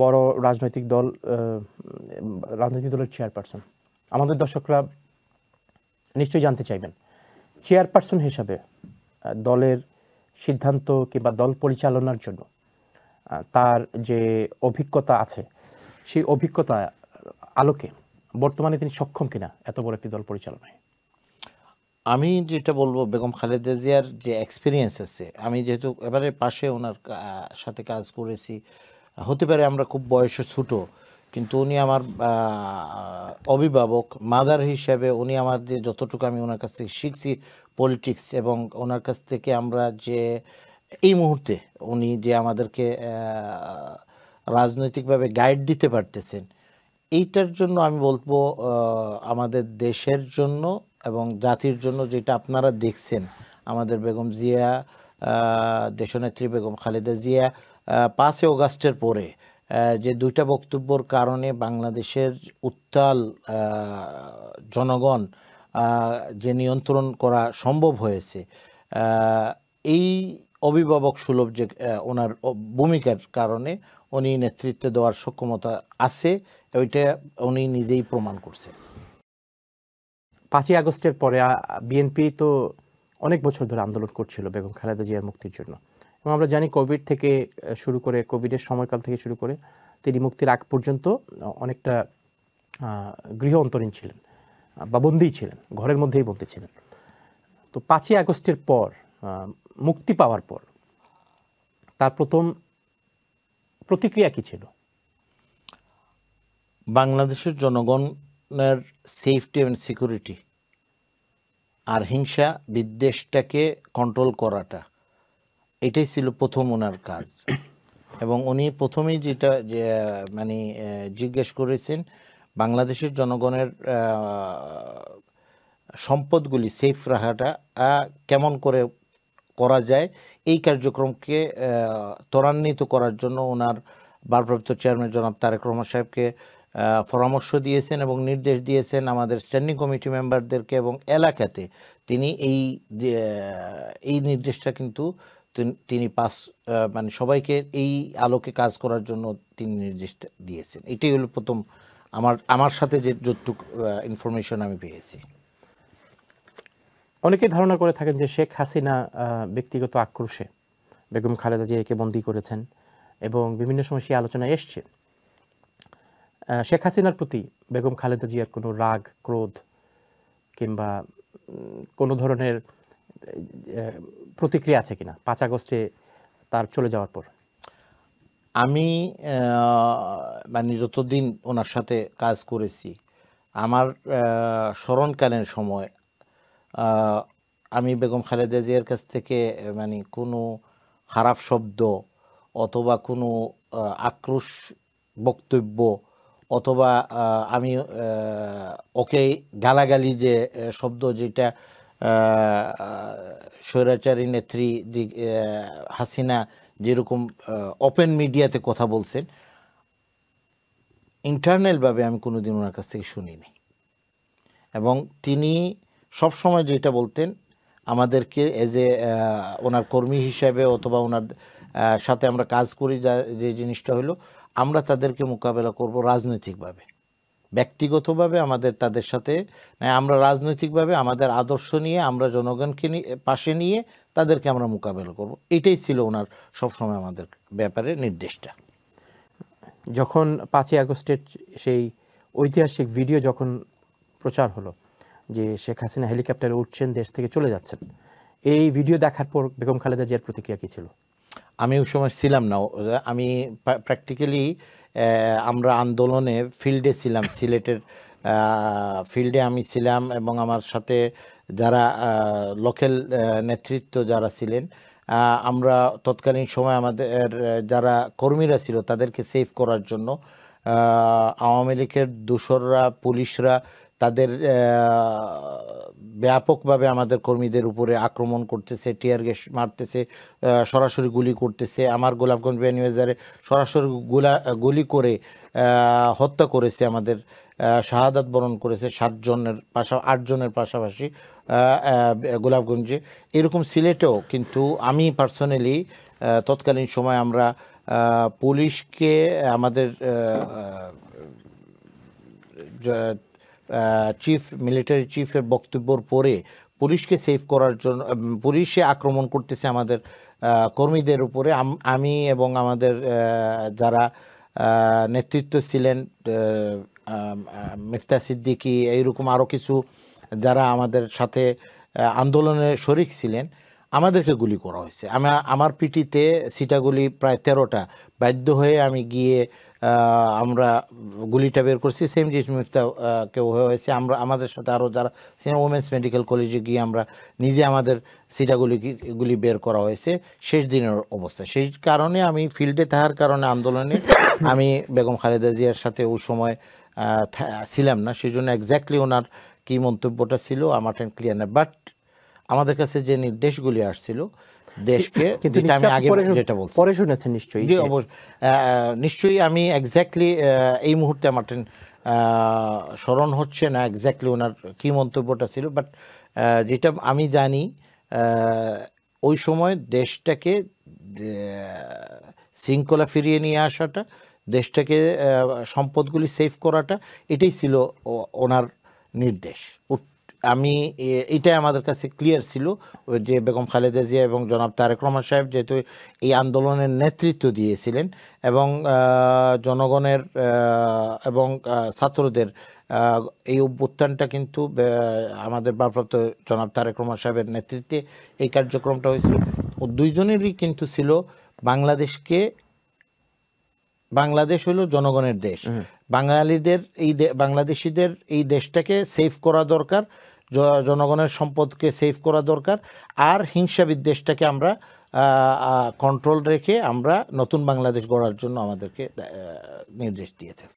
বড় রাজনৈতিক দল, রাজনৈতিক দলের চেয়ারপারসন। আমাদের দর্শকরা নিশ্চয়ই জানতে চাইবেন, চেয়ারপারসন হিসাবে দলের সিদ্ধান্ত কিংবা দল পরিচালনার জন্য তার যে অভিজ্ঞতা আছে, সেই অভিজ্ঞতা আলোকে বর্তমানে তিনি সক্ষম কিনা এত বড় একটি দল পরিচালনায়? আমি যেটা বলবো, বেগম খালেদা জিয়ার যে এক্সপিরিয়েন্স আছে, আমি যেহেতু এবারে পাশে ওনার সাথে কাজ করেছি, হতে পারে আমরা খুব বয়সে ছোট, কিন্তু উনি আমার অভিভাবক, মাদার হিসেবে উনি আমার যে যতটুকু আমি ওনার কাছ থেকে শিখছি পলিটিক্স, এবং ওনার কাছ থেকে আমরা যে এই মুহূর্তে উনি যে আমাদেরকে রাজনৈতিকভাবে গাইড দিতে পারতেছেন, এইটার জন্য আমি বলবো আমাদের দেশের জন্য এবং জাতির জন্য যেটা আপনারা দেখছেন, আমাদের বেগম জিয়া, দেশনেত্রী বেগম খালেদা জিয়া 5 অগাস্টের পরে যে দুইটা বক্তব্যর কারণে বাংলাদেশের উত্তাল জনগণ যে নিয়ন্ত্রণ করা সম্ভব হয়েছে, এই অভিভাবক সুলভ যে ওনার ভূমিকার কারণে উনি নেতৃত্ব দেওয়ার সক্ষমতা আছে, ওইটা উনি নিজেই প্রমাণ করছেন। 5ই আগস্টের পরে বিএনপি তো অনেক বছর ধরে আন্দোলন করছিল বেগম খালেদা জিয়ার মুক্তির জন্য, এবং আমরা জানি কোভিড থেকে শুরু করে, কোভিডের সময়কাল থেকে শুরু করে তিনি মুক্তির আগ পর্যন্ত অনেকটা গৃহ অন্তরীণ ছিলেন বা বন্দী ছিলেন, ঘরের মধ্যেই বন্দী ছিলেন। তো 5ই আগস্টের পর, মুক্তি পাওয়ার পর তার প্রথম প্রতিক্রিয়া কি ছিল? বাংলাদেশের জনগণের সেফটি এবং সিকিউরিটি আর হিংসা বিদ্বেষটাকে কন্ট্রোল করাটা, এটাই ছিল প্রথম ওনার কাজ। এবং উনি প্রথমেই যেটা মানে জিজ্ঞেস করেছেন, বাংলাদেশের জনগণের সম্পদগুলি সেফ রাখাটা কেমন করে করা যায়, এই কার্যক্রমকে ত্বরান্বিত করার জন্য ওনার ভারপ্রাপ্ত চেয়ারম্যান জনাব তারেক রহমান সাহেবকে পরামর্শ দিয়েছেন এবং নির্দেশ দিয়েছেন আমাদের স্ট্যান্ডিং কমিটি মেম্বারদেরকে, এবং এলাকাতে তিনি এই নির্দেশটা কিন্তু তিনি মানে সবাইকে এই আলোকে কাজ করার জন্য তিনি নির্দেশ দিয়েছেন। এটাই হলো প্রথম আমার সাথে যে যতটুকু ইনফরমেশন আমি পেয়েছি। অনেকেই ধারণা করে থাকেন যে শেখ হাসিনা ব্যক্তিগত আক্রোশে বেগম খালেদা জিয়াকে বন্দী করেছেন, এবং বিভিন্ন সময় সেই আলোচনা এসছে। শেখ হাসিনার প্রতি বেগম খালেদা জিয়ার কোনো রাগ, ক্রোধ কিংবা কোনো ধরনের প্রতিক্রিয়া আছে কিনা 5 আগস্টে তার চলে যাওয়ার পর? আমি মানে যতদিন ওনার সাথে কাজ করেছি, আমার স্মরণকালীন সময় আমি বেগম খালেদা জিয়ার কাছ থেকে মানে কোনো খারাপ শব্দ অথবা কোনো আক্রোশ বক্তব্য, অথবা আমি ওকে গালাগালি যে শব্দ, যেটা স্বৈরাচারী নেত্রী হাসিনা যেরকম ওপেন মিডিয়াতে কথা বলছেন, ইন্টারনালভাবে আমি কোনোদিন ওনার কাছ থেকে শুনিনি। এবং তিনি সবসময় যেটা বলতেন আমাদেরকে, এজ এ ওনার কর্মী হিসাবে অথবা ওনার সাথে আমরা কাজ করি, যে জিনিসটা হলো, আমরা তাদেরকে মোকাবেলা করব রাজনৈতিকভাবে, ব্যক্তিগতভাবে আমাদের তাদের সাথে আমরা রাজনৈতিকভাবে আমাদের আদর্শ নিয়ে, আমরা জনগণকে পাশে নিয়ে তাদেরকে আমরা মোকাবেলা করব। এটাই ছিল ওনার সবসময় আমাদের ব্যাপারে নির্দেশটা। যখন 5ই আগস্টের সেই ঐতিহাসিক ভিডিও যখন প্রচার হলো যে শেখ হাসিনা হেলিকপ্টারে উঠছেন, দেশ থেকে চলে যাচ্ছেন, এই ভিডিও দেখার পর বেগম খালেদা জিয়ার প্রতিক্রিয়া কী ছিল? আমি ওই সময় ছিলাম না, আমি প্র্যাকটিক্যালি আমরা আন্দোলনে ফিল্ডে ছিলাম, সিলেটের ফিল্ডে আমি ছিলাম, এবং আমার সাথে যারা লোকাল নেতৃত্ব যারা ছিলেন, আমরা তৎকালীন সময় আমাদের যারা কর্মীরা ছিল তাদেরকে সেভ করার জন্য আওয়ামী লীগের দোসররা, পুলিশরা তাদের ব্যাপকভাবে আমাদের কর্মীদের উপরে আক্রমণ করতেছে, টিয়ার গ্যাস মারতেছে, সরাসরি গুলি করতেছে। আমার গোলাপগঞ্জ বিয়ানীবাজারে সরাসরি গুলি করে হত্যা করেছে, আমাদের শাহাদাত বরণ করেছে 8 জনের পাশাপাশি গোলাপগঞ্জে। এরকম সিলেটেও কিন্তু আমি পার্সোনালি তৎকালীন সময় আমরা পুলিশকে আমাদের মিলিটারি চিফের বক্তব্যর পরে পুলিশকে সেভ করার জন্য পুলিশে আক্রমণ করতেছে আমাদের কর্মীদের উপরে। আমি এবং আমাদের যারা নেতৃত্ব ছিলেন, মিফতা সিদ্দিকী, এইরকম আরও কিছু যারা আমাদের সাথে আন্দোলনে শরিক ছিলেন, আমাদেরকে গুলি করা হয়েছে। আমার পিটিতে সিটাগুলি প্রায় 13টা। বাধ্য হয়ে আমি গিয়ে আমরা গুলিটা বের করছি। সেম জিনিস মিফতা কেউ হয়েছে। আমাদের সাথে আরও যারা ওমেন্স মেডিকেল কলেজে গিয়ে আমরা নিজে আমাদের গুলি বের করা হয়েছে শেষ দিনের অবস্থা। সেই কারণে আমি ফিল্ডে থাকার কারণে আন্দোলনে আমি বেগম খালেদা জিয়ার সাথে ওই সময় ছিলাম না। সেই জন্য এক্স্যাক্টলি ওনার কী মন্তব্যটা ছিল আমার ক্লিয়ার না। বাট আমাদের কাছে যে নির্দেশগুলি আসছিল দেশকে, যেটা আমি আগে যেটা বলছি পরে শুনেছেন নিশ্চয়ই। নিশ্চয়ই আমি এক্স্যাক্টলি এই মুহূর্তে আমার স্মরণ হচ্ছে না এক্স্যাক্টলি ওনার কী মন্তব্যটা ছিল। বাট যেটা আমি জানি ওই সময় দেশটাকে শৃঙ্খলা ফিরিয়ে নিয়ে আসাটা, দেশটাকে সম্পদগুলি সেভ করাটা, এটাই ছিল ওনার নির্দেশ। এটাই আমাদের কাছে ক্লিয়ার ছিল যে বেগম খালেদা জিয়া এবং জনাব তারেক রহমান সাহেব যেহেতু এই আন্দোলনের নেতৃত্ব দিয়েছিলেন এবং জনগণের এবং ছাত্রদের এই অভ্যুত্থানটা কিন্তু আমাদের ভারপ্রাপ্ত জনাব তারেক রহমান সাহেবের নেতৃত্বে এই কার্যক্রমটা হয়েছিল। দুইজনেরই কিন্তু ছিল বাংলাদেশ হলো জনগণের দেশ। বাংলাদেশিদের এই দেশটাকে সেভ করা দরকার, জনগণের সম্পদকে সেভ করা দরকার। আর হিংসা বিদ্বেষটাকে আমরা কন্ট্রোল রেখে আমরা নতুন বাংলাদেশ গড়ার জন্য আমাদেরকে নির্দেশ দিয়ে থাকি।